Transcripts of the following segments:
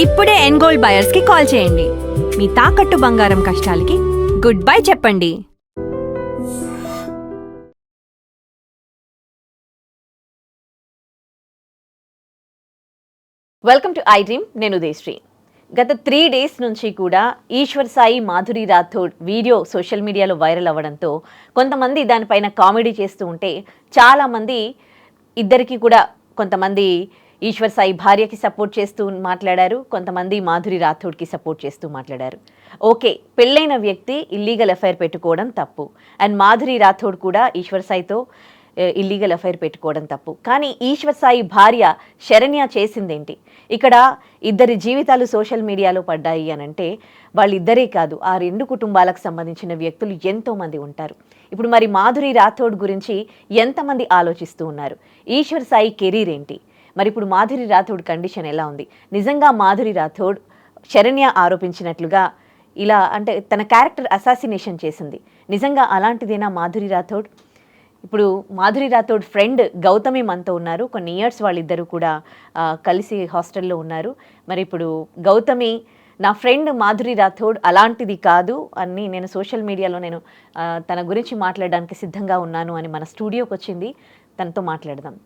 ఇప్పుడే ఎన్గోల్డ్ బయర్స్ కి కాల్ చేయండి. మీ తాకట్టు బంగారం కష్టాలకి గుడ్ బై చెప్పండి. Welcome to I dream. నేను ఉదయశ్రీ. గత 3 days నుంచి కూడా ఈశ్వర్ సాయి, మాధురి రాథోడ్ వీడియో సోషల్ మీడియాలో వైరల్ అవ్వడంతో కొంతమంది దానిపైన కామెడీ చేస్తూ ఉంటే చాలామంది ఇద్దరికి కూడా కొంతమంది ఈశ్వర్ సాయి భార్యకి సపోర్ట్ చేస్తూ మాట్లాడారు, కొంతమంది మాధురి రాథోడ్కి సపోర్ట్ చేస్తూ మాట్లాడారు. ఓకే, పెళ్ళైన వ్యక్తి ఇల్లీగల్ అఫైర్ పెట్టుకోవడం తప్పు, అండ్ మాధురి రాథోడ్ కూడా ఈశ్వర్ సాయితో ఇల్లీగల్ అఫైర్ పెట్టుకోవడం తప్పు. కానీ ఈశ్వర్ సాయి భార్య శరణ్య చేసిందేంటి? ఇక్కడ ఇద్దరి జీవితాలు సోషల్ మీడియాలో పడ్డాయి అని అంటే వాళ్ళిద్దరే కాదు, ఆ 2 కుటుంబాలకు సంబంధించిన వ్యక్తులు ఎంతోమంది ఉంటారు. ఇప్పుడు మరి మాధురి రాథోడ్ గురించి ఎంతమంది ఆలోచిస్తూ ఉన్నారు? ఈశ్వర్ సాయి కెరీర్ ఏంటి? మరి ఇప్పుడు మాధురి రాథోడ్ కండిషన్ ఎలా ఉంది? నిజంగా మాధురి రాథోడ్ శరణ్య ఆరోపించినట్లుగా ఇలా అంటే తన క్యారెక్టర్ అసాసినేషన్ చేసింది, నిజంగా అలాంటిదేనా మాధురి రాథోడ్? ఇప్పుడు మాధురి రాథోడ్ ఫ్రెండ్ గౌతమి మనతో ఉన్నారు. కొన్ని ఇయర్స్ వాళ్ళిద్దరూ కూడా కలిసి హాస్టల్లో ఉన్నారు. మరి ఇప్పుడు గౌతమి, నా ఫ్రెండ్ మాధురి రాథోడ్ అలాంటిది కాదు అని నేను సోషల్ మీడియాలో నేను తన గురించి మాట్లాడడానికి సిద్ధంగా ఉన్నాను అని మన స్టూడియోకి వచ్చింది. తనతో మాట్లాడదాం.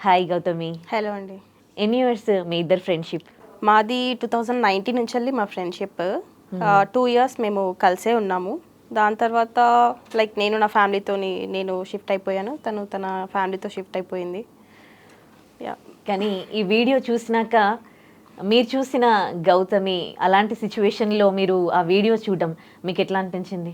హాయ్ గౌతమి. హలో అండి. ఎన్ని ఇయర్స్ మీ ఇద్దరు ఫ్రెండ్షిప్? మాది 2019 నుంచి వెళ్ళి మా ఫ్రెండ్షిప్. 2 years మేము కలిసే ఉన్నాము. దాని తర్వాత లైక్ నేను నా ఫ్యామిలీతో నేను షిఫ్ట్ అయిపోయాను, తను తన ఫ్యామిలీతో షిఫ్ట్ అయిపోయింది. కానీ ఈ వీడియో చూసినాక మీరు చూసిన గౌతమి అలాంటి సిచ్యువేషన్లో మీరు ఆ వీడియో చూడడం మీకు ఎట్లా అనిపించింది?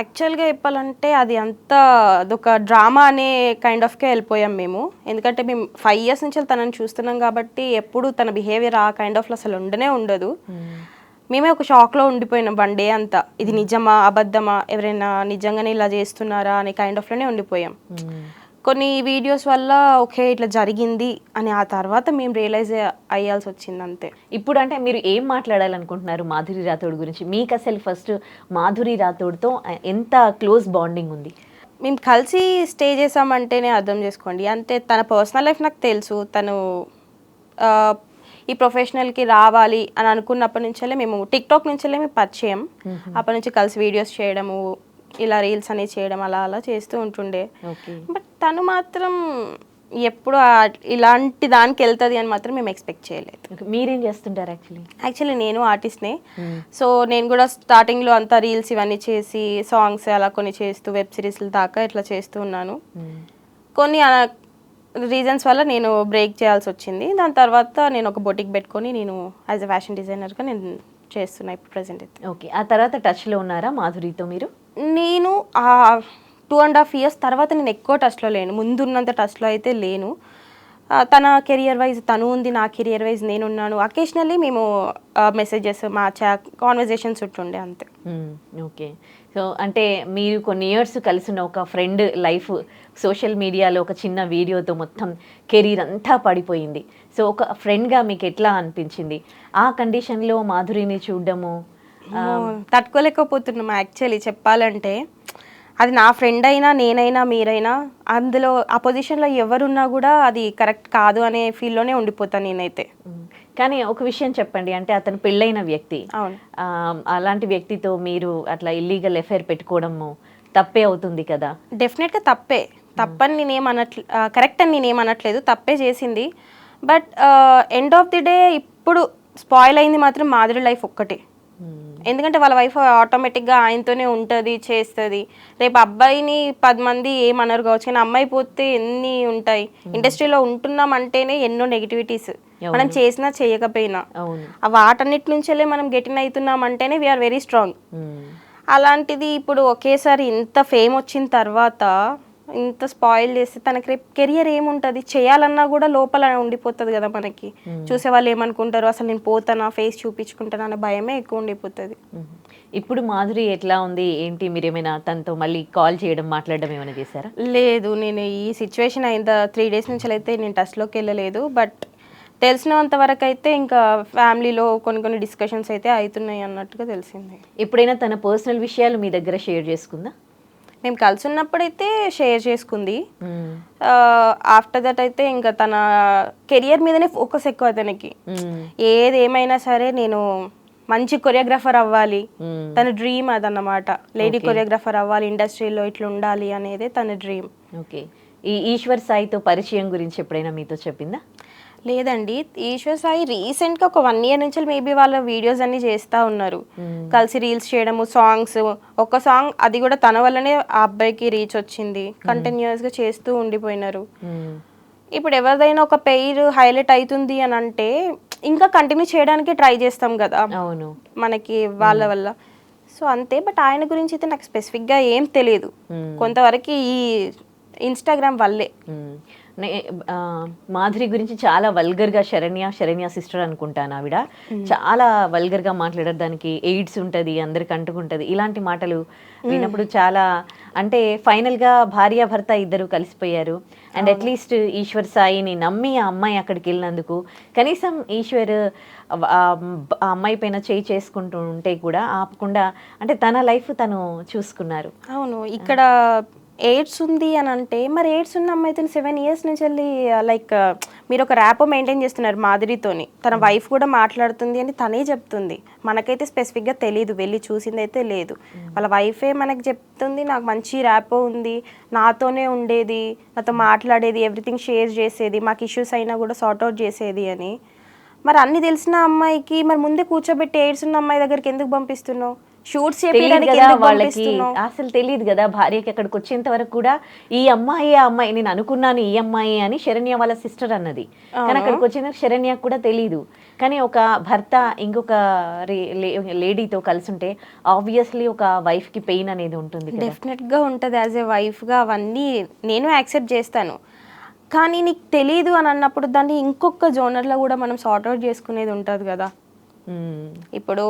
యాక్చువల్గా చెప్పాలంటే అది అంతా అదొక డ్రామా అనే కైండ్ ఆఫ్కే వెళ్ళిపోయాం మేము. ఎందుకంటే మేము 5 years నుంచి తనని చూస్తున్నాం కాబట్టి ఎప్పుడు తన బిహేవియర్ ఆ కైండ్ ఆఫ్లో అసలు ఉండదు. మేమే ఒక షాక్లో ఉండిపోయినాం 1 day అంతా. ఇది నిజమా అబద్ధమా, ఎవరైనా నిజంగానే ఇలా చేస్తున్నారా అనే కైండ్ ఆఫ్లోనే ఉండిపోయాం. కొన్ని వీడియోస్ వల్ల ఓకే ఇట్లా జరిగింది అని ఆ తర్వాత మేము రియలైజ్ అయ్యాల్సి వచ్చింది అంతే. ఇప్పుడు అంటే మీరు ఏం మాట్లాడాలనుకుంటున్నారు మాధురి రాథోడ్ గురించి? మీకు అసలు ఫస్ట్ మాధురి రాథోడ్తో ఎంత క్లోజ్ బాండింగ్ ఉంది? మేము కలిసి స్టే చేసామంటేనే అర్థం చేసుకోండి. అంటే తన పర్సనల్ లైఫ్ నాకు తెలుసు. తను ఈ ప్రొఫెషనల్కి రావాలి అని అనుకున్నప్పటి నుంచే మేము టిక్టాక్ నుంచే మేము పరిచయం. అప్పటి నుంచి కలిసి వీడియోస్ చేయడము, ఇలా రీల్స్ అనేది చేయడం అలా చేస్తూ ఉంటుండే. బట్ తను మాత్రం ఎప్పుడు ఇలాంటి దానికి వెళ్తుంది అని మాత్రం మేము ఎక్స్పెక్ట్ చేయలేదు. మీరేం చేస్తుంటారు? యాక్చువల్లీ నేను ఆర్టిస్ట్నే. సో నేను కూడా స్టార్టింగ్లో అంతా రీల్స్ ఇవన్నీ చేసి సాంగ్స్ అలా కొన్ని చేస్తూ వెబ్ సిరీస్ల దాకా ఇట్లా చేస్తూ ఉన్నాను. కొన్ని రీజన్స్ వల్ల నేను బ్రేక్ చేయాల్సి వచ్చింది. దాని తర్వాత నేను ఒక బొటిక్ పెట్టుకొని నేను యాజ్ అ ఫ్యాషన్ డిజైనర్గా నేను చేస్తున్నా ఇప్పుడు ప్రెసెంట్ అయితే. ఓకే, ఆ తర్వాత టచ్లో ఉన్నారా మాధురితో మీరు? నేను 2.5 years తర్వాత నేను ఎక్కువ టచ్లో లేను, ముందున్నంత టచ్లో అయితే లేను. తన కెరియర్ వైజ్ తను ఉంది, నా కెరియర్ వైజ్ నేనున్నాను. అకేషనల్లీ మేము మెసేజెస్ మా కాన్వర్జేషన్స్ ఉంటుండే అంతే. ఓకే, సో అంటే మీరు కొన్ని ఇయర్స్ కలిసి ఉన్న ఒక ఫ్రెండ్ లైఫ్ సోషల్ మీడియాలో ఒక చిన్న వీడియోతో మొత్తం కెరీర్ అంతా పడిపోయింది. సో ఒక ఫ్రెండ్గా మీకు ఎట్లా అనిపించింది ఆ కండిషన్లో మాధురిని చూడడము? తట్టుకోలేకపోతున్నాం యాక్చువల్లీ చెప్పాలంటే. అది నా ఫ్రెండ్ అయినా నేనైనా మీరైనా అందులో ఆ పొజిషన్లో ఎవరున్నా కూడా అది కరెక్ట్ కాదు అనే ఫీల్లోనే ఉండిపోతాను నేనైతే. కానీ ఒక విషయం చెప్పండి, అంటే అతను పెళ్ళైన వ్యక్తి, అలాంటి వ్యక్తితో మీరు అట్లా ఇల్లీగల్ అఫైర్ పెట్టుకోవడము తప్పే అవుతుంది కదా? డెఫినెట్గా తప్పని నేనేమనట్లేదు, కరెక్ట్ అని నేనేమనట్లేదు, తప్పే చేసింది. But end of the day ఇప్పుడు స్పాయిల్ అయింది మాత్రం మాధురి లైఫ్ ఒక్కటే. ఎందుకంటే వాళ్ళ వైఫ్ ఆటోమేటిక్గా ఆయనతోనే ఉంటుంది, చేస్తుంది. రేపు అబ్బాయిని 10 మంది ఏమన్నారు కావచ్చు, కానీ అమ్మాయి పోతే ఎన్ని ఉంటాయి. ఇండస్ట్రీలో ఉంటున్నాం అంటేనే ఎన్నో నెగిటివిటీస్, మనం చేసినా చేయకపోయినా వాటన్నిటి నుంచెల్లే మనం గెటిన్ అవుతున్నాం అంటేనే వీఆర్ వెరీ స్ట్రాంగ్. అలాంటిది ఇప్పుడు ఒకేసారి ఇంత ఫేమ్ వచ్చిన తర్వాత ఇంత స్పాయిల్ చేస్తే తనకి రేపు కెరియర్ ఏముంటుంది? చేయాలన్నా కూడా లోపల ఉండిపోతుంది కదా మనకి. చూసే వాళ్ళు ఏమనుకుంటారు, అసలు నేను పోతానా, ఫేస్ చూపించుకుంటానా అనే భయమే ఎక్కువ ఉండిపోతుంది. ఇప్పుడు మాధురి ఎట్లా ఉంది ఏంటి? మీరు ఏమైనా తనతో మళ్ళీ కాల్ చేయడం మాట్లాడడం ఏమైనా చేశారా? లేదు, నేను ఈ సిచ్యువేషన్ అయిన 3 days నుంచి అయితే నేను టచ్లోకి వెళ్ళలేదు. బట్ తెలిసినంత వరకు అయితే ఇంకా ఫ్యామిలీలో కొన్ని డిస్కషన్స్ అయితే అవుతున్నాయి అన్నట్టుగా తెలిసింది. ఎప్పుడైనా తన పర్సనల్ విషయాలు మీ దగ్గర షేర్ చేసుకుందా? మేము కలిసి ఉన్నప్పుడైతే షేర్ చేసుకుంది. మ్మ్. ఆఫ్టర్ దట్ అయితే ఇంకా తన కెరియర్ మీదనే ఫోకస్ ఎక్కువ తనకి. మ్మ్. ఏది ఏమైనా సరే నేను మంచి కొరియోగ్రాఫర్ అవ్వాలి, మ్మ్. తన డ్రీమ్ అదన్నమాట. లేడీ కొరియోగ్రాఫర్ అవ్వాలి, ఇండస్ట్రీలో ఇట్లా ఉండాలి అనేదే తన డ్రీమ్. ఓకే. ఈ ఈశ్వర్ సాయితో పరిచయం గురించి ఎప్పుడైనా మీతో చెప్పిందా? లేదండి, ఈశ్వర్ సాయి రీసెంట్గా ఒక 1 year నుంచి మేబీ వాళ్ళ వీడియోస్ అన్ని చేస్తూ ఉన్నారు, కలిసి రీల్స్ చేయడము, సాంగ్స్. ఒక సాంగ్ అది కూడా తన వల్లనే ఆ అబ్బాయికి రీచ్ వచ్చింది. కంటిన్యూస్గా చేస్తూ ఉండిపోయినారు. మ్మ్. ఇప్పుడు ఎవరిదైనా ఒక పెయిర్ హైలైట్ అవుతుంది అని అంటే ఇంకా కంటిన్యూ చేయడానికి ట్రై చేస్తాం కదా అవును. మనకి వాళ్ళ వల్ల. సో అంతే. బట్ ఆయన గురించి అయితే నాకు స్పెసిఫిక్గా ఏం తెలియదు. కొంతవరకు ఈ ఇన్స్టాగ్రామ్ వల్లే. మ్మ్. మాధురి గురించి చాలా వల్గర్గా శరణ్య సిస్టర్ అనుకుంటాను ఆవిడ, చాలా వల్గర్గా మాట్లాడారు. దానికి ఎయిడ్స్ ఉంటుంది, అందరికి అంటుకుంటుంది, ఇలాంటి మాటలు విన్నప్పుడు చాలా, అంటే ఫైనల్గా భార్యాభర్త ఇద్దరు కలిసిపోయారు. అండ్ అట్లీస్ట్ ఈశ్వర్ సాయిని నమ్మి ఆ అమ్మాయి అక్కడికి వెళ్ళినందుకు కనీసం ఈశ్వర్ ఆ అమ్మాయి పైన చేయి చేసుకుంటూ ఉంటే కూడా ఆపకుండా, అంటే తన లైఫ్ తను చూసుకున్నారు. అవును. ఇక్కడ ఎయిడ్స్ ఉంది అని అంటే మరి ఎయిడ్స్ ఉన్న అమ్మాయితో 7 years నుంచి వెళ్ళి లైక్ మీరు ఒక ర్యాపో మెయింటైన్ చేస్తున్నారు మాధురితోని. తన వైఫ్ కూడా మాట్లాడుతుంది అని తనే చెప్తుంది. మనకైతే స్పెసిఫిక్గా తెలియదు, వెళ్ళి చూసింది అయితే లేదు. వాళ్ళ వైఫే మనకు చెప్తుంది, నాకు మంచి ర్యాపో ఉంది, నాతోనే ఉండేది, నాతో మాట్లాడేది, ఎవ్రీథింగ్ షేర్ చేసేది, మాకు ఇష్యూస్ అయినా కూడా సార్ట్అవుట్ చేసేది అని. మరి అన్ని తెలిసిన అమ్మాయికి మరి ముందే కూర్చోబెట్టి ఎయిడ్స్ ఉన్న అమ్మాయి దగ్గరికి ఎందుకు పంపిస్తున్నావు? షూట్స్ వాళ్ళకి అసలు తెలియదు కదా భార్యకి. అక్కడికి వచ్చేంత వరకు కూడా ఈ అమ్మాయి ఆ అమ్మాయి, నేను అనుకున్నాను ఈ అమ్మాయి అని శరణ్య వాళ్ళ సిస్టర్ అన్నది. కానీ అక్కడికి వచ్చిన శరణ్య కూడా తెలీదు. కానీ ఒక భర్త ఇంకొక లేడీతో కలిసి ఉంటే ఆబ్వియస్లీ ఒక వైఫ్ కి పెయిన్ అనేది ఉంటుంది. డెఫినెట్ గా ఉంటుంది. యాజ్ ఏ వైఫ్ గా అవన్నీ నేను యాక్సెప్ట్ చేస్తాను. కానీ నీకు తెలీదు అని అన్నప్పుడు దాన్ని ఇంకొక జోనర్లో కూడా మనం సార్ట్అవుట్ చేసుకునేది ఉంటుంది కదా. ఇప్పుడు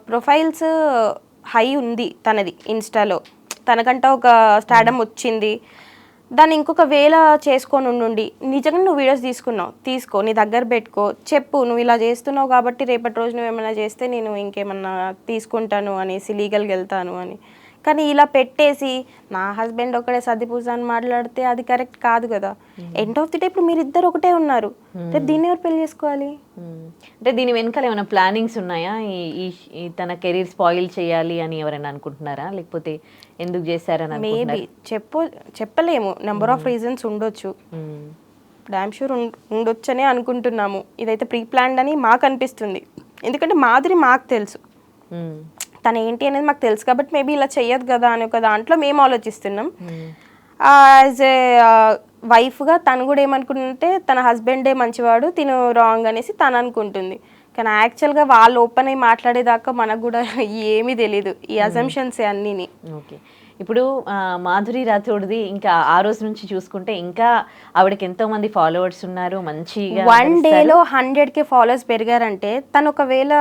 ప్రొఫైల్స్ హై ఉంది తనది ఇన్స్టాలో, తనకంటే ఒక స్టార్డమ్ వచ్చింది, దాన్ని ఇంకొక వేళ చేసుకొని ఉండి నిజంగా నువ్వు వీడియోస్ తీసుకో, నీ దగ్గర పెట్టుకో, చెప్పు నువ్వు ఇలా చేస్తున్నావు కాబట్టి రేపటి రోజు నువ్వు ఏమైనా చేస్తే నేను ఇంకేమన్నా తీసుకుంటాను అనేసి లీగల్గా వెళ్తాను అని. కానీ ఇలా పెట్టేసి నా హస్బెండ్ ఒకడే సర్దిపూస అని మాట్లాడితే అది కరెక్ట్ కాదు కదా. ఎండ్ ఆఫ్ ది డే ఇప్పుడు మీరిద్దరు ఒకటే ఉన్నారు, రేపు దీన్ని ఎవరు పెళ్లి చేసుకోవాలి? అంటే దీని వెనకాల ఏమైనా ప్లానింగ్స్ ఉన్నాయా? ఈ తన కెరీర్ స్పాయిల్ చేయాలి అని ఎవరైనా అనుకుంటున్నారా, లేకపోతే ఎందుకు చేశారని? మేబీ చెప్పలేము, నెంబర్ ఆఫ్ రీజన్స్ ఉండొచ్చు, డామ్ షూర్ ఉండొచ్చనే అనుకుంటున్నాము. ఇదైతే ప్రీ ప్లాన్డ్ అని మాకు అనిపిస్తుంది. ఎందుకంటే మాధురి మాకు తెలుసు, తను ఏంటి అనేది మాకు తెలుసు కాబట్టి మేబీ ఇలా చెయ్యదు కదా అని ఒక దాంట్లో మేము ఆలోచిస్తున్నాం. యాజ్ ఏ వైఫ్గా తను కూడా ఏమనుకుంటుంటే తన హస్బెండే మంచివాడు, తిను రాంగ్ అనేసి తను అనుకుంటుంది. కానీ యాక్చువల్గా వాళ్ళు ఓపెన్ అయ్యి మాట్లాడేదాకా మనకు కూడా ఏమీ తెలీదు, ఈ అజంప్షన్స్ అన్నీని. ఓకే. ఇప్పుడు మాధురి రాథోడ్ది ఇంకా ఆ రోజు నుంచి చూసుకుంటే ఇంకా ఆవిడకి ఎంతో మంది ఫాలోవర్స్ ఉన్నారు, మంచిగా 1 dayలో 100K ఫాలోవర్స్ పెరిగారంటే తను ఒకవేళ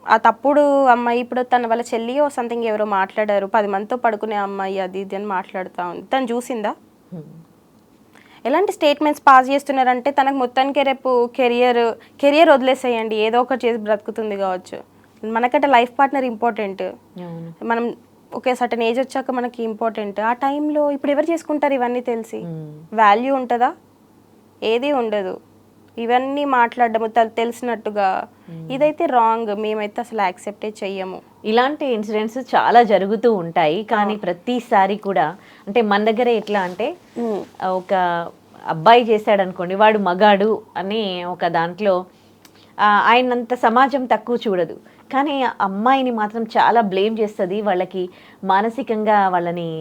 ఆ తప్పుడు అమ్మాయి, ఇప్పుడు తన వాళ్ళ చెల్లియో సంథింగ్ ఎవరో మాట్లాడారు, 10 మందితో పడుకునే అమ్మాయి అది ఇది అని మాట్లాడుతూ ఉంది, తను చూసిందా? ఎలాంటి స్టేట్మెంట్స్ పాస్ చేస్తున్నారంటే తనకు మొత్తానికి రేపు కెరియర్ వదిలేసేయండి, ఏదో ఒకటి చేసి బ్రతుకుతుంది కావచ్చు. మనకంటే లైఫ్ పార్ట్నర్ ఇంపార్టెంట్. మనం ఒకే సర్టన్ ఏజ్ వచ్చాక మనకి ఇంపార్టెంట్. ఆ టైంలో ఇప్పుడు ఎవరు చేసుకుంటారు ఇవన్నీ తెలిసి? వాల్యూ ఉంటుందా? ఏది ఉండదు. ఇవన్నీ మాట్లాడడము తెలిసినట్టుగా ఇదైతే రాంగ్. మేమైతే అసలు యాక్సెప్టే చెయ్యము. ఇలాంటి ఇన్సిడెంట్స్ చాలా జరుగుతూ ఉంటాయి. కానీ ప్రతిసారి కూడా అంటే మన దగ్గర ఎట్లా అంటే ఒక అబ్బాయి చేశాడు అనుకోండి, వాడు మగాడు అని ఒక దాంట్లో ఆయనంత సమాజం తక్కువ చూడదు. కానీ అమ్మాయిని మాత్రం చాలా బ్లేమ్ చేస్తుంది, వాళ్ళకి మానసికంగా వాళ్ళని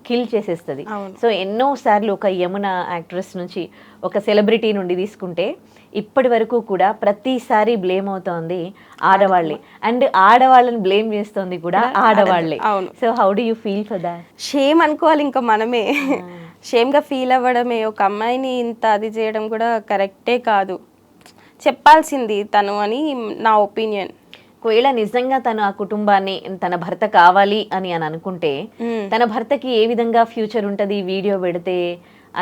కిల్ చేసేస్తుంది. సో ఎన్నోసార్లు ఒక యమున యాక్ట్రెస్ నుంచి, ఒక సెలబ్రిటీ నుండి తీసుకుంటే ఇప్పటి వరకు కూడా ప్రతిసారి బ్లేమ్ అవుతోంది ఆడవాళ్ళే, అండ్ ఆడవాళ్ళని బ్లేమ్ చేస్తుంది కూడా ఆడవాళ్ళే. So how do you feel for that? Shame అనుకోవాలి ఇంకా మనమే, షేమ్గా ఫీల్ అవ్వడమే. ఒక అమ్మాయిని ఇంత అది చేయడం కూడా కరెక్టే కాదు, చెప్పాల్సింది తను అని నా ఒపీనియన్. ఒకవేళ నిజంగా తను ఆ కుటుంబాన్ని తన భర్త కావాలి అని అనుకుంటే తన భర్తకి ఏ విధంగా ఫ్యూచర్ ఉంటుంది వీడియో పెడితే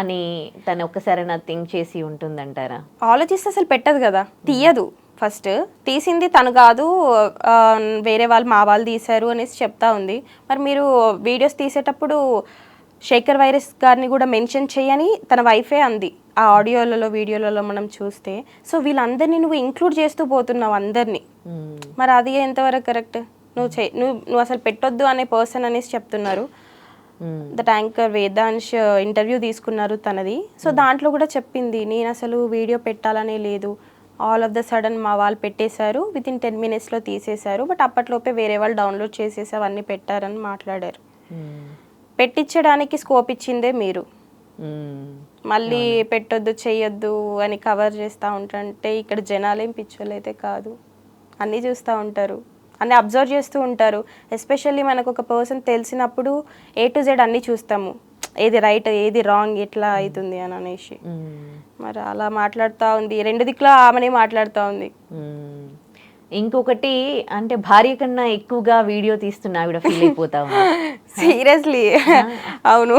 అని తను ఒక్కసారి థింక్ చేసి ఉంటుందంటారా? ఆలోచిస్తే అసలు పెట్టదు కదా, తీయదు. ఫస్ట్ తీసింది తను కాదు, ఆ, వేరే వాళ్ళు మా వాళ్ళు తీశారు అనేసి చెప్తా ఉంది. మరి మీరు వీడియోస్ తీసేటప్పుడు శేఖర్ వైరస్ గారిని కూడా మెన్షన్ చేయని తన వైఫే అంది ఆ ఆడియోలలో వీడియోలలో మనం చూస్తే. సో వీళ్ళందరినీ నువ్వు ఇంక్లూడ్ చేస్తూ పోతున్నావు అందరినీ. మరి అది ఎంతవరకు కరెక్ట్? నువ్వు అసలు పెట్టొద్దు అనే పర్సన్ అనేసి చెప్తున్నారు. ద యాంకర్ వేదాంశ్ ఇంటర్వ్యూ తీసుకున్నారు తనది. సో దాంట్లో కూడా చెప్పింది, నేను అసలు వీడియో పెట్టాలనే లేదు, ఆల్ ఆఫ్ ద సడన్ మా వాళ్ళు పెట్టేశారు, విత్ ఇన్ 10 minutesలో తీసేశారు, బట్ అప్పట్లోపే వేరే వాళ్ళు డౌన్లోడ్ చేసేసి అవన్నీ పెట్టారని మాట్లాడారు. పెట్టించడానికి స్కోప్ ఇచ్చిందే మీరు, మళ్ళీ పెట్టొద్దు చెయ్యొద్దు అని కవర్ చేస్తూ ఉంటుంటే ఇక్కడ జనాలేం పిచ్చోళ్ళైతే కాదు, అన్నీ చూస్తూ ఉంటారు, అన్నీ అబ్జర్వ్ చేస్తూ ఉంటారు. ఎస్పెషల్లీ మనకు ఒక పర్సన్ తెలిసినప్పుడు A to Z అన్నీ చూస్తాము, ఏది రైట్ ఏది రాంగ్ ఎట్లా అవుతుంది అని అనేసి. మరి అలా మాట్లాడుతూ ఉంది, రెండు దిక్కులో ఆమెనే మాట్లాడుతూ ఉంది. ఇంకొకటి అంటే భార్య కన్నా ఎక్కువగా వీడియో తీస్తున్నా ఆవిడ ఫీల్ అయిపోతా ఉంది. సీరియస్లీ అవును.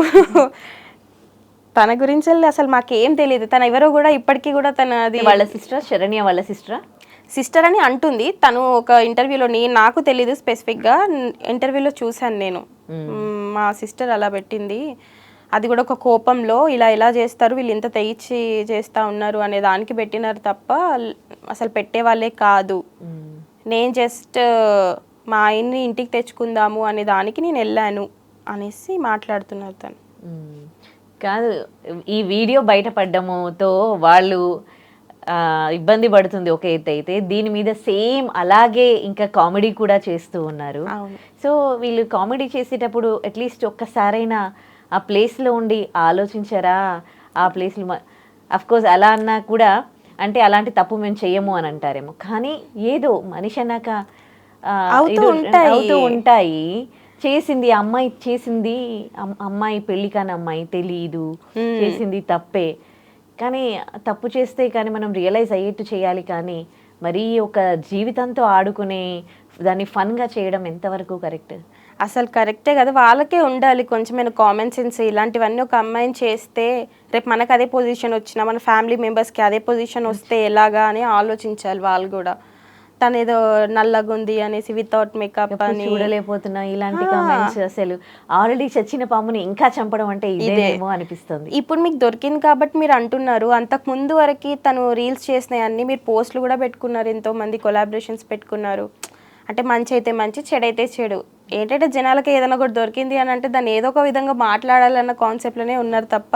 తన గురించి అసలు మాకేం తెలియదు, తన ఎవరో కూడా ఇప్పటికీ కూడా తనది వాళ్ళ సిస్టర్, శరణ్య వాళ్ళ సిస్టర్ అని అంటుంది తను ఒక ఇంటర్వ్యూలో. నాకు తెలీదు స్పెసిఫిక్గా, ఇంటర్వ్యూలో చూశాను నేను, మా సిస్టర్ అలా పెట్టింది, అది కూడా ఒక కోపంలో ఇలా ఎలా చేస్తారు వీళ్ళు ఇంత తెగించి చేస్తూ ఉన్నారు అనే దానికి పెట్టినారు తప్ప అసలు పెట్టే వాళ్ళే కాదు. నేను జస్ట్ మా ఆయన్ని ఇంటికి తెచ్చుకుందాము అనే దానికి నేను వెళ్ళాను అనేసి మాట్లాడుతున్నారు తను. కాదు, ఈ వీడియో బయటపడ్డముతో వాళ్ళు ఇబ్బంది పడుతుంది ఒక ఎత్తు అయితే, దీని మీద సేమ్ అలాగే ఇంకా కామెడీ కూడా చేస్తూ ఉన్నారు. సో వీళ్ళు కామెడీ చేసేటప్పుడు అట్లీస్ట్ ఒక్కసారైనా ఆ ప్లేస్లో ఉండి ఆలోచించారా? ఆ ప్లేస్లో అఫ్కోర్స్ అలా అన్నా కూడా అంటే అలాంటి తప్పు మేము చెయ్యము అని అంటారేమో, కానీ ఏదో మనిషి అన్నాక అవుతూ ఉంటాయి. చేసింది అమ్మాయి, చేసింది అమ్మాయి, పెళ్లి కాని అమ్మాయి, తెలీదు, చేసింది తప్పే. కానీ తప్పు చేస్తే కానీ మనం రియలైజ్ అయ్యేట్టు చేయాలి, కానీ మరీ ఒక జీవితంతో ఆడుకునే దాన్ని ఫన్గా చేయడం ఎంతవరకు కరెక్ట్? అసలు కరెక్టే కదా, వాళ్ళకే ఉండాలి కొంచెమైనా కామన్ సెన్స్. ఇలాంటివన్నీ ఒక అమ్మాయిని చేస్తే రేపు మనకు అదే పొజిషన్ వచ్చినా, మన ఫ్యామిలీ మెంబర్స్కి అదే పొజిషన్ వస్తే ఎలాగా అని ఆలోచించాలి వాళ్ళు కూడా. తను ఏదో నల్లగా ఉంది అనేసి వితౌట్ మేకప్ అని చూడలేకపోతున్నా ఇలాంటి కామెంట్స్. అసలు ఆల్రెడీ చచ్చిన పాముని ఇంకా చంపడం అంటే ఇదేమో అనిపిస్తుంది. ఇప్పుడు మీకు దొరికింది కాబట్టి మీరు అంటున్నారు, అంతకు ముందు వరకు తను రీల్స్ చేసినాయి అన్ని మీరు పోస్టులు కూడా పెట్టుకున్నారు, ఎంతో మంది కొలాబరేషన్స్ పెట్టుకున్నారు. అంటే మంచి అయితే మంచి, చెడు అయితే చెడు. ఏంటంటే జనాలకి ఏదైనా ఒకటి దొరికింది అని అంటే దాన్ని ఏదో ఒక విధంగా మాట్లాడాలన్న కాన్సెప్ట్లోనే ఉన్నారు తప్ప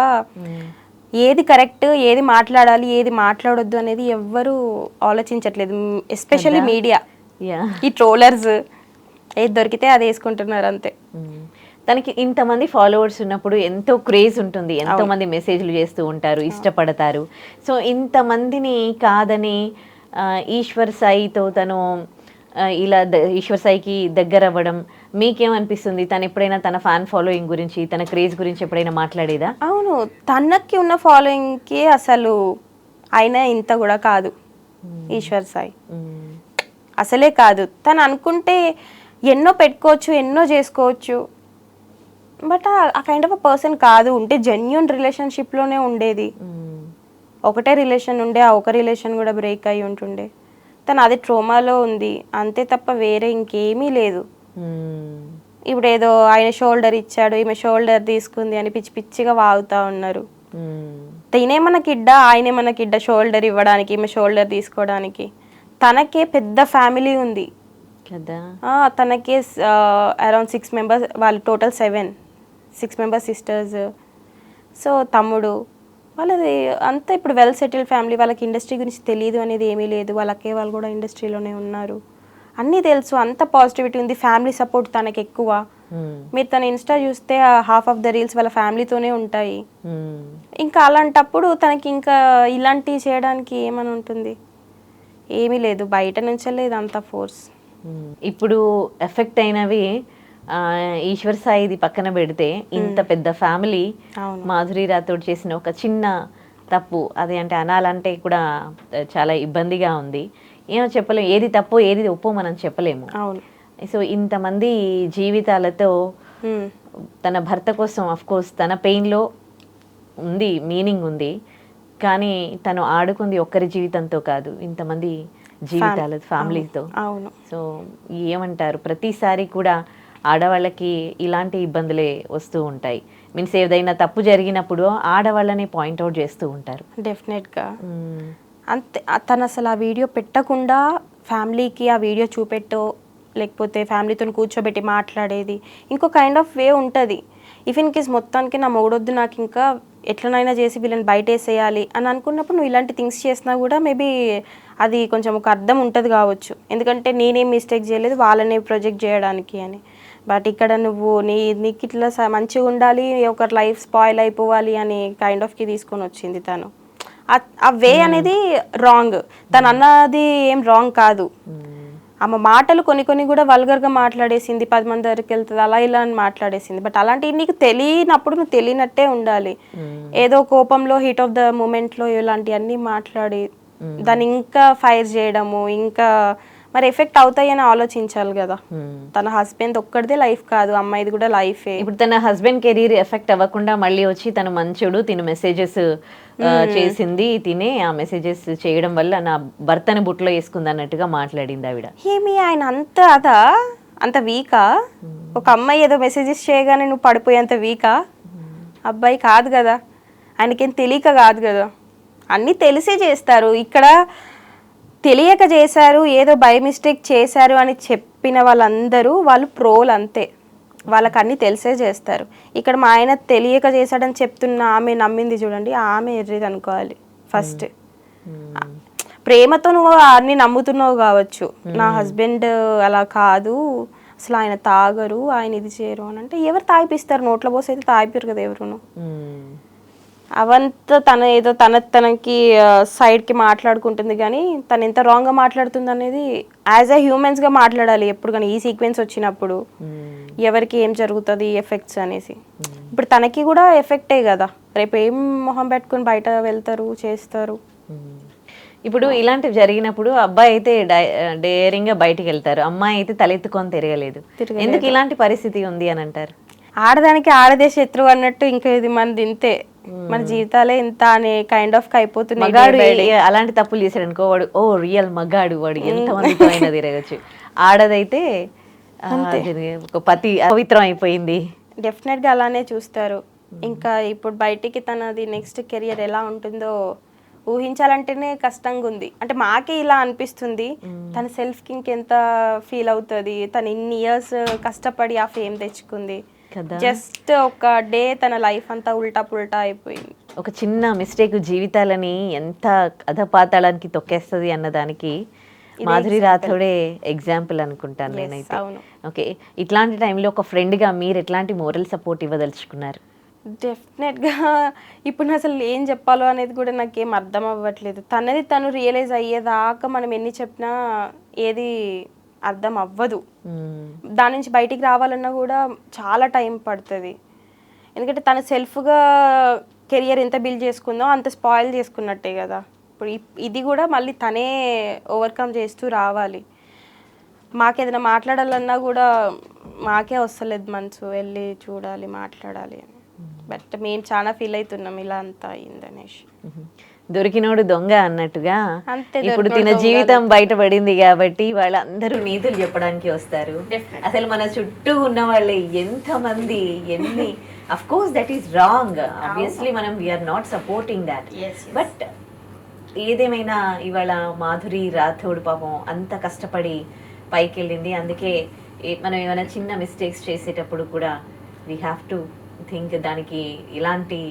ఏది కరెక్ట్, ఏది మాట్లాడాలి, ఏది మాట్లాడొద్దు అనేది ఎవ్వరూ ఆలోచించట్లేదు. ఎస్పెషల్లీ మీడియా, ఈ ట్రోలర్స్ ఏది దొరికితే అది వేసుకుంటున్నారు అంతే. తనకి ఇంతమంది ఫాలోవర్స్ ఉన్నప్పుడు ఎంతో క్రేజ్ ఉంటుంది, ఎంతో మంది మెసేజ్లు చేస్తూ ఉంటారు, ఇష్టపడతారు. సో ఇంతమందిని కాదని ఈశ్వర్ సాయితో తను ఇలా ఈశ్వర్ సాయికి దగ్గర అవ్వడం మీకేమనిపిస్తుంది? తను ఎప్పుడైనా తన ఫ్యాన్ ఫాలోయింగ్ గురించి, తన క్రేజ్ గురించి ఎప్పుడైనా మాట్లాడేదా? అవును, తనకి ఉన్న ఫాలోయింగ్కి అసలు ఆయన ఇంత కూడా కాదు ఈశ్వర్ సాయి, అసలే కాదు. తను అనుకుంటే ఎన్నో పెట్టుకోవచ్చు, ఎన్నో చేసుకోవచ్చు, బట్ ఆ కైండ్ ఆఫ్ అ పర్సన్ కాదు. ఉంటే జెన్యూన్ రిలేషన్షిప్లోనే ఉండేది, ఒకటే రిలేషన్ ఉండే, ఆ ఒక రిలేషన్ కూడా బ్రేక్ అయి ఉంటుండే. తను అది ట్రోమాలో ఉంది అంతే తప్ప వేరే ఇంకేమీ లేదు. ఇప్పుడు ఏదో ఆయన షోల్డర్ ఇచ్చాడు, ఈమె షోల్డర్ తీసుకుంది అని పిచ్చి పిచ్చిగా వాగుతా ఉన్నారు. తినే మన కిడ్డ, ఆయనే మన కిడ్డ షోల్డర్ ఇవ్వడానికి, ఈమె షోల్డర్ తీసుకోవడానికి. తనకే పెద్ద ఫ్యామిలీ ఉంది కదా, తనకే అరౌండ్ 6 members, వాళ్ళు టోటల్ 6 members సిస్టర్స్. సో తమ్ముడు వాళ్ళది అంతా ఇప్పుడు వెల్ సెటిల్డ్ ఫ్యామిలీ. వాళ్ళకి ఇండస్ట్రీ గురించి తెలియదు అనేది ఏమీ లేదు, వాళ్ళకే వాళ్ళు కూడా ఇండస్ట్రీలోనే ఉన్నారు, అన్నీ తెలుసు, అంత పాజిటివిటీ ఉంది, ఫ్యామిలీ సపోర్ట్ తనకి ఎక్కువ. మీరు తన ఇన్స్టా చూస్తే హాఫ్ ఆఫ్ ద రీల్స్ వాళ్ళ ఫ్యామిలీతోనే ఉంటాయి. ఇంకా అలాంటప్పుడు తనకి ఇంకా ఇలాంటివి చేయడానికి ఏమని ఉంటుంది? ఏమీ లేదు, బయట నుంచే లేదు అంత ఫోర్స్. ఇప్పుడు ఎఫెక్ట్ అయినవి ఈశ్వర్ సాయిది పక్కన పెడితే, ఇంత పెద్ద ఫ్యామిలీ మాధురి రాథోడ్ చేసిన ఒక చిన్న తప్పు, అది అంటే అనాలంటే కూడా చాలా ఇబ్బందిగా ఉంది. ఏమో చెప్పలేము, ఏది తప్పో ఏది ఒప్పో మనం చెప్పలేము. సో ఇంతమంది జీవితాలతో తన భర్త కోసం అఫ్కోర్స్ తన పెయిన్లో ఉంది, మీనింగ్ ఉంది, కానీ తను ఆడుకుంది ఒక్కరి జీవితంతో కాదు, ఇంతమంది జీవితాలు ఫ్యామిలీతో. అవును. సో ఏమంటారు, ప్రతిసారి కూడా ఆడవాళ్ళకి ఇలాంటి ఇబ్బందులే వస్తూ ఉంటాయి. మీన్స్ ఏదైనా తప్పు జరిగినప్పుడు ఆడవాళ్ళని పాయింట్అవుట్ చేస్తూ ఉంటారు. డెఫినెట్గా అంతే. తను అసలు ఆ వీడియో పెట్టకుండా ఫ్యామిలీకి ఆ వీడియో చూపెట్టో లేకపోతే ఫ్యామిలీతో కూర్చోబెట్టి మాట్లాడేది ఇంకో కైండ్ ఆఫ్ వే ఉంటుంది. ఇఫ్ ఇన్ కేస్ మొత్తానికి నా మొగుడొద్దు, నాకు ఇంకా ఎట్లనైనా చేసి వీళ్ళని బయట వేసేయాలి అని అనుకున్నప్పుడు నువ్వు ఇలాంటి థింగ్స్ చేసినా కూడా మేబీ అది కొంచెం ఒక అర్థం ఉంటుంది కావచ్చు. ఎందుకంటే నేనేం మిస్టేక్ చేయలేదు వాళ్ళనే ప్రొజెక్ట్ చేయడానికి అని. బట్ ఇక్కడ నువ్వు నీకు ఇట్లా మంచిగా ఉండాలి, ఒకరి లైఫ్ స్పాయిల్ అయిపోవాలి అని కైండ్ ఆఫ్కి తీసుకొని వచ్చింది తను. ఆ వే అనేది రాంగ్. తను అన్నది ఏం రాంగ్ కాదు. ఆమె మాటలు కొన్ని కూడా వల్గర్గా మాట్లాడేసింది, 10 మంది దగ్గరికి వెళ్తుంది అలా ఇలా అని మాట్లాడేసింది. బట్ అలాంటివి నీకు తెలియనప్పుడు నువ్వు తెలియనట్టే ఉండాలి. ఏదో కోపంలో హీట్ ఆఫ్ ద మూమెంట్లో ఇలాంటివన్నీ మాట్లాడి దాన్ని ఇంకా ఫైర్ చేయడము, ఇంకా మరి ఎఫెక్ట్ అవుతాయని ఆలోచించాలి కదా. తన హస్బెండ్ ఒక్కడిదే లైఫ్ కాదు, అమ్మాయిది కూడా లైఫే. ఇప్పుడు తన హస్బెండ్ కెరీర్ ఎఫెక్ట్ అవ్వకుండా మళ్ళీ వచ్చి తన మంచుడు తిను మెసేజెస్ చేసింది, తినే ఆ మెసేజెస్ చేయడం వల్ల నా భర్తని బుట్లో వేసుకుంది అన్నట్టుగా మాట్లాడింది ఆవిడ. ఏమి ఆయన అంత వీకా? ఒక అమ్మాయి ఏదో మెసేజెస్ చేయగానే నువ్వు పడిపోయేంత వీకా? అబ్బాయి కాదు కదా, ఆయనకేం తెలియక కాదు కదా, అన్నీ తెలిసే చేస్తారు. ఇక్కడ తెలియక చేశారు, ఏదో బై మిస్టేక్ చేశారు అని చెప్పిన వాళ్ళు ప్రోలు అంతే, వాళ్ళకి అన్నీ తెలిసే చేస్తారు. ఇక్కడ మా ఆయన తెలియక చేశాడని చెప్తున్న ఆమె నమ్మింది చూడండి, ఆమె ఎర్రిది అనుకోవాలి ఫస్ట్. ప్రేమతో నువ్వు అన్ని నమ్ముతున్నావు కావచ్చు, నా హస్బెండ్ అలా కాదు, అసలు ఆయన తాగరు, ఆయన ఇది చేయరు అని అంటే ఎవరు తాగిపిస్తారు? నోట్లో పోసి అయితే తాగిపోయారు కదా ఎవరును. అవంతా తన ఏదో తనకి సైడ్కి మాట్లాడుకుంటుంది, కానీ తను ఎంత రాంగ్గా మాట్లాడుతుంది అనేది యాజ్ ఎ హ్యూమన్స్గా మాట్లాడాలి ఎప్పుడు కానీ. ఈ సీక్వెన్స్ వచ్చినప్పుడు ఎవరికి ఏం జరుగుతుంది ఎఫెక్ట్స్ అనేసి. ఇప్పుడు తనకి కూడా ఎఫెక్టే కదా, రేపు ఏం మొహం పెట్టుకుని బయట వెళ్తారు చేస్తారు. ఇప్పుడు ఇలాంటివి జరిగినప్పుడు అబ్బాయి అయితే డేరింగ్గా బయటికి వెళ్తారు, అమ్మాయి అయితే తలెత్తుకొని తిరగలేదు. ఎందుకు ఇలాంటి పరిస్థితి ఉంది అని అంటారు? ఆడదానికి ఆడదే శత్రువు అన్నట్టు ఇంకా ఇది మనది ఇంతే, మన జీవితాలే ఇంత అనే కైండ్ ఆఫ్ అయిపోతుంది. అలాంటి తప్పులు చేశాడు అనుకో, వాడు ఓ రియల్ మగాడు, వాడు ఎంత మందితో అయినా తిరగచ్చు. ఆడదైతే ఒక పతి పవిత్రం అయిపోయింది. డెఫినెట్గా అలానే చూస్తారు. ఇంకా ఇప్పుడు బయటికి తనది నెక్స్ట్ కెరియర్ ఎలా ఉంటుందో ఊహించాలంటేనే కష్టంగా ఉంది. అంటే మాకే ఇలా అనిపిస్తుంది, తన సెల్ఫ్కి ఇంకెంత ఫీల్ అవుతుంది. తను ఇన్ని ఇయర్స్ కష్టపడి ఆ ఫేమ్ తెచ్చుకుంది, జస్ట్ ఒక డే తన లైఫ్ అంతా ఉల్టా పుల్టా అయిపోయింది. ఒక చిన్న మిస్టేక్ జీవితాలని ఎంత అధపాతాళానికి తొక్కేస్తుంది అన్నదానికి మాధురి రాథోడే ఎగ్జాంపుల్ అనుకుంటాను నేనైతే. ఓకే, ఇట్లాంటి టైంలో ఒక ఫ్రెండ్గా మీరు ఎట్లాంటి మోరల్ సపోర్ట్ ఇవ్వదలుచుకున్నారు? డెఫినెట్గా ఇప్పుడు అసలు ఏం చెప్పాలో అనేది కూడా నాకేం అర్థం అవ్వట్లేదు. తనది తను రియలైజ్ అయ్యేదాకా మనం ఎన్ని చెప్పినా ఏది అర్థం అవ్వదు. దాని నుంచి బయటికి రావాలన్నా కూడా చాలా టైం పడుతుంది. ఎందుకంటే తను సెల్ఫ్గా కెరియర్ ఎంత బిల్డ్ చేసుకుందో అంత స్పాయిల్ చేసుకున్నట్టే కదా. ఇప్పుడు ఇది కూడా మళ్ళీ తనే ఓవర్కమ్ చేస్తూ రావాలి. మాకేదైనా మాట్లాడాలన్నా కూడా మాకే వస్తలేదు మనసు, వెళ్ళి చూడాలి మాట్లాడాలి అని. బట్ మేము చాలా ఫీల్ అవుతున్నాం ఇలా అంతా అయిందనేసి. దొరికినోడు దొంగ అన్నట్టుగా ఇప్పుడు తిన జీవితం బయటపడింది కాబట్టి వాళ్ళందరూ నీతులు చెప్పడానికి వస్తారు. అసలు మన చుట్టూ ఉన్న వాళ్ళే ఎంతమంది ఎన్ని, of course that is wrong, obviously మనం we are not supporting that. But ఏదేమైనా ఇవాళ మాధురి రాథోడ్ పాపం అంత కష్టపడి పైకి వెళ్ళింది. అందుకే మనం ఏమైనా చిన్న మిస్టేక్స్ చేసేటప్పుడు కూడా వీ హ్యావ్ టు థింక్ దానికి ఇలాంటి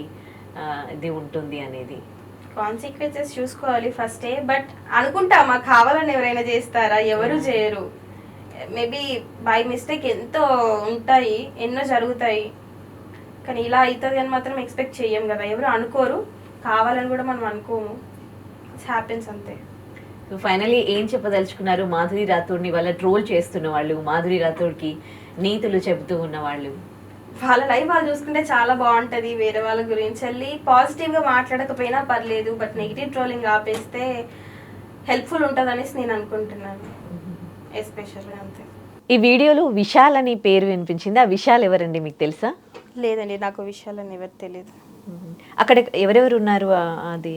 ఇది ఉంటుంది అనేది, కాన్సిక్వెన్సెస్ చూసుకోవాలి ఫస్టే. బట్ అనుకుంటా మాకు కావాలని ఎవరైనా చేస్తారా? ఎవరు చేయరు. మేబీ బై మిస్టేక్ ఎంతో ఉంటాయి, ఎన్నో జరుగుతాయి, కానీ ఇలా అవుతుంది అని మాత్రం ఎక్స్పెక్ట్ చెయ్యం కదా. ఎవరు అనుకోరు, కావాలని కూడా మనం అనుకోము. ఇట్స్ హ్యాపెన్స్ అంతే. ఫైనలీ ఏం చెప్పదలుచుకున్నారు మాధురి రాథోడ్ని వాళ్ళ ట్రోల్ చేస్తున్న వాళ్ళు, మాధురి రాథోడ్కి నీతులు చెబుతూ ఉన్న వాళ్ళు? వాళ్ళ లైఫ్ వాళ్ళు చూసుకుంటే చాలా బాగుంటుంది. వేరే వాళ్ళ గురించి వెళ్ళి పాజిటివ్గా మాట్లాడకపోయినా పర్లేదు, బట్ నెగిటివ్ ట్రోలింగ్ ఆపేస్తే హెల్ప్ఫుల్ ఉంటుంది అనేసి నేను అనుకుంటున్నాను, ఎస్పెషల్లీ అంతే. ఈ వీడియోలో విశాల్ అని పేరు వినిపించింది, ఆ విశాల్ ఎవరండి మీకు తెలుసా? లేదండి, నాకు విషయాలని ఎవరు తెలియదు. అక్కడ ఎవరెవరు ఉన్నారు అది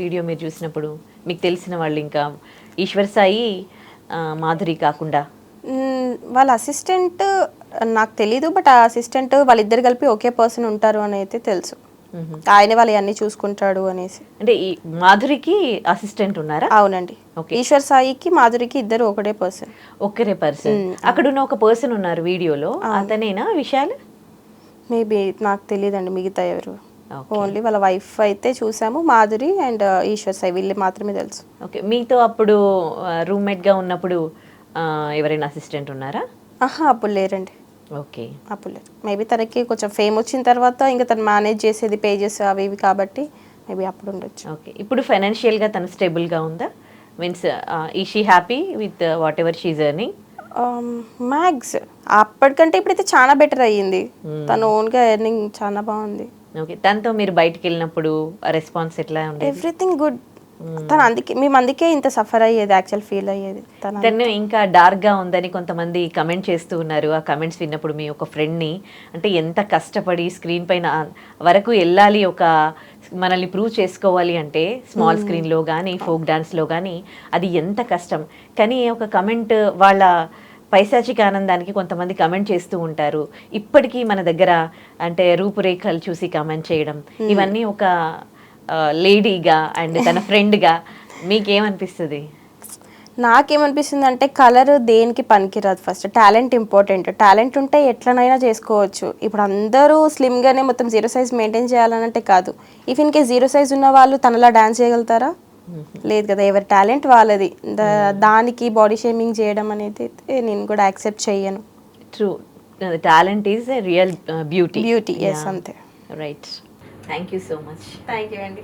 వీడియో మీరు చూసినప్పుడు మీకు తెలిసిన వాళ్ళు? ఇంకా ఈశ్వర్ సాయి మాధురి కాకుండా వాళ్ళ అసిస్టెంట్ నాకు తెలీదు, బట్ ఆ అసిస్టెంట్ వాళ్ళిద్దరు కలిపి ఒకే పర్సన్ ఉంటారు అని అయితే తెలుసు. ఆయన వాళ్ళు అన్ని చూసుకుంటాడు అనేసి. అంటే ఈ మాధురికి అసిస్టెంట్ ఉన్నారా? అవునండి. Okay. ఈశ్వర్ సాయికి మాధురికి ఇద్దరు ఒకటే పర్సన్. ఒక్కరే పర్సన్. అక్కడ ఉన్న ఒక పర్సన్ ఉన్నారు వీడియోలో, అతనేనా విశాల్? మేబీ నాకు తెలియదండి మిగతా ఎవరు. Okay. ఓన్లీ వాళ్ళ వైఫ్ అయితే చూసాము, మాధురి అండ్ ఈశ్వర్ సాయి వీళ్ళు మాత్రమే తెలుసు. ఓకే, మీతో అప్పుడు రూమ్మేట్గా ఉన్నప్పుడు ఎవరైనా అసిస్టెంట్ ఉన్నారా? అప్పుడు లేరండి. ఓకే. అప్పుడు లేరు. మేబీ తనకి కొంచెం ఫేమ్ వచ్చిన తర్వాత ఇంకా తను మేనేజ్ చేసేది పేజెస్ అవి ఇవి కాబట్టి మేబీ అప్పుడు ఉండొచ్చు. ఓకే, ఇప్పుడు ఫైనాన్షియల్గా తను స్టేబుల్గా ఉందా? మీన్స్ ఈ she happy with whatever she's earning? Max అప్పటికంటే ఇప్పుడైతే చాలా బెటర్ అయ్యింది. తను ఓన్గా ఎర్నింగ్ చాలా బాగుంది. ఓకే, తనతో మీరు బయటికి వెళ్ళినప్పుడు రెస్పాన్స్ ఎట్లా ఉండేది? Everything good. తను మేము అందుకే ఇంత సఫర్ అయ్యేది, యాక్చువల్ ఫీల్ అయ్యేది. తను ఇంకా డార్క్గా ఉందని కొంతమంది కమెంట్ చేస్తూ ఉన్నారు. ఆ కమెంట్స్ విన్నప్పుడు మీ ఒక ఫ్రెండ్ని, అంటే ఎంత కష్టపడి స్క్రీన్ పైన వరకు వెళ్ళాలి, ఒక మనల్ని ప్రూవ్ చేసుకోవాలి అంటే స్మాల్ స్క్రీన్లో కానీ ఫోక్ డాన్స్లో కానీ అది ఎంత కష్టం. కానీ ఒక కమెంట్ వాళ్ళ పైశాచిక ఆనందానికి కొంతమంది కమెంట్ చేస్తూ ఉంటారు. ఇప్పటికీ మన దగ్గర అంటే రూపురేఖలు చూసి కమెంట్ చేయడం, ఇవన్నీ ఒక లేడీగా అండ్ తన ఫ్రెండ్గా మీకేమనిపిస్తుంది? నాకేమనిపిస్తుంది అంటే కలర్ దేనికి పనికిరాదు. First talent important. టాలెంట్ ఉంటే ఎట్లనైనా చేసుకోవచ్చు. ఇప్పుడు అందరూ స్లిమ్గానే మొత్తం 0 సైజ్ మెయింటైన్ చేయాలనంటే కాదు. ఇఫ్ ఇన్ కేస్ 0 సైజ్ ఉన్న వాళ్ళు తనలా డాన్స్ చేయగలుగుతారా? లేదు కదా. ఎవరి టాలెంట్ వాళ్ళది. దానికి బాడీ షేమింగ్ చేయడం అనేది నేను కూడా యాక్సెప్ట్ చేయను. True, talent is a real beauty. Yes, అంతే. Right. Thank you so much. Thank you అండి.